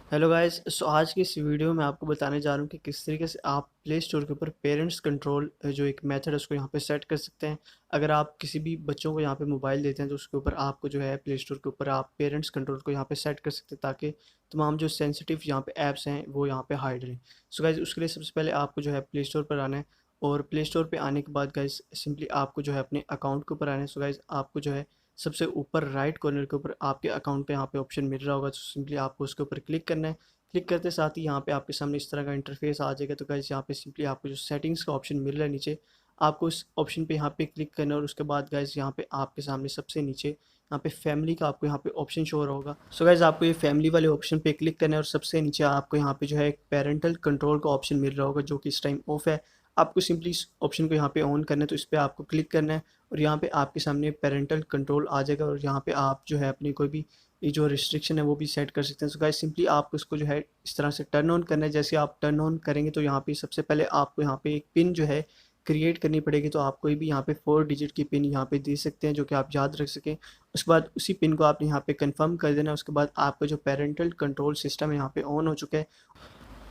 Hello guys. सो आज की इस वीडियो में आपको बताने जा रहा हूँ कि किस तरीके से आप प्ले स्टोर के ऊपर पेरेंट्स कंट्रोल जो एक मेथड है उसको यहाँ पे सेट कर सकते हैं। अगर आप किसी भी बच्चों को यहाँ पे मोबाइल देते हैं तो उसके ऊपर आपको जो है प्ले स्टोर के ऊपर आप पेरेंट्स कंट्रोल को यहाँ पे सेट कर सकते हैं ताकि तमाम जो सेंसिटिव यहाँ पे ऐप्स हैं वो यहाँ पे हाइड रहें। सो गाइस उसके लिए सबसे पहले आपको जो है प्ले स्टोर पर आना है और प्ले स्टोर पर आने के बाद गाइस सिंपली आपको जो है अपने अकाउंट के ऊपर आना है। सो गाइस आपको जो है सबसे ऊपर राइट कॉर्नर के ऊपर आपके अकाउंट पे यहाँ पे ऑप्शन मिल रहा होगा, तो सिंपली आपको उसके ऊपर क्लिक करना है। क्लिक करते साथ ही यहाँ पे आपके सामने इस तरह का इंटरफेस आ जाएगा। तो गाइस यहाँ पे सिंपली आपको जो सेटिंग्स का ऑप्शन मिल रहा है नीचे, आपको इस ऑप्शन पे यहाँ पे क्लिक करना है और उसके बाद गाइस यहाँ पे आपके सामने सबसे नीचे यहाँ पे फैमिली का आपको यहाँ पे ऑप्शन शो हो रहा होगा। सो गाइस आपको ये फैमिली वाले ऑप्शन पे क्लिक करना है और सबसे नीचे आपको यहाँ पे जो है एक पेरेंटल कंट्रोल का ऑप्शन मिल रहा होगा जो कि इस टाइम ऑफ है। आपको सिंपली इस ऑप्शन को यहाँ पे ऑन करना है, तो इस पर आपको क्लिक करना है और यहाँ पे आपके सामने पेरेंटल कंट्रोल आ जाएगा और यहाँ पे आप जो है अपनी कोई भी ये जो रिस्ट्रिक्शन है वो भी सेट कर सकते हैं। सो गाइस सिंपली आपको इसको जो है इस तरह से टर्न ऑन करना है। जैसे आप टर्न ऑन करेंगे तो यहाँ पे सबसे पहले आपको यहाँ पे एक पिन जो है क्रिएट करनी पड़ेगी, तो आप कोई भी यहाँ पे 4 डिजिट की पिन यहाँ पे दे सकते हैं जो कि आप याद रख सकें। उसके बाद उसी पिन को आपने यहाँ पे कंफर्म कर देना है। उसके बाद आपका जो पेरेंटल कंट्रोल सिस्टम है यहाँ पे ऑन हो चुका है।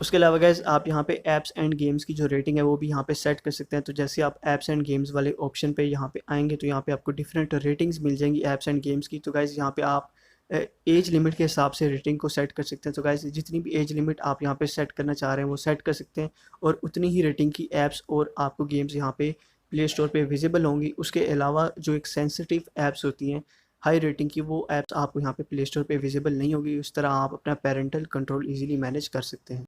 उसके अलावा गाइस आप यहाँ पे ऐप्स एंड गेम्स की जो रेटिंग है वो भी यहाँ पे सेट कर सकते हैं। तो जैसे आप ऐप्स एंड गेम्स वाले ऑप्शन पे यहाँ पे आएंगे तो यहाँ पे आपको डिफरेंट रेटिंग्स मिल जाएंगी ऐप्स एंड गेम्स की। तो गाइस यहाँ पे आप एज लिमिट के हिसाब से रेटिंग को सेट कर सकते हैं। तो गाइस जितनी भी एज लिमिट आप यहाँ पे सेट करना चाह रहे हैं वो सेट कर सकते हैं और उतनी ही रेटिंग की ऐप्स और आपको गेम्स यहाँ पे प्ले स्टोर पे विजिबल होंगी। उसके अलावा जो एक सेंसिटिव ऐप्स होती हैं हाई रेटिंग की, वो ऐप्स आपको यहाँ पे प्ले स्टोर पे विजिबल नहीं होगी। उस तरह आप अपना पेरेंटल कंट्रोल ईजिली मैनेज कर सकते हैं।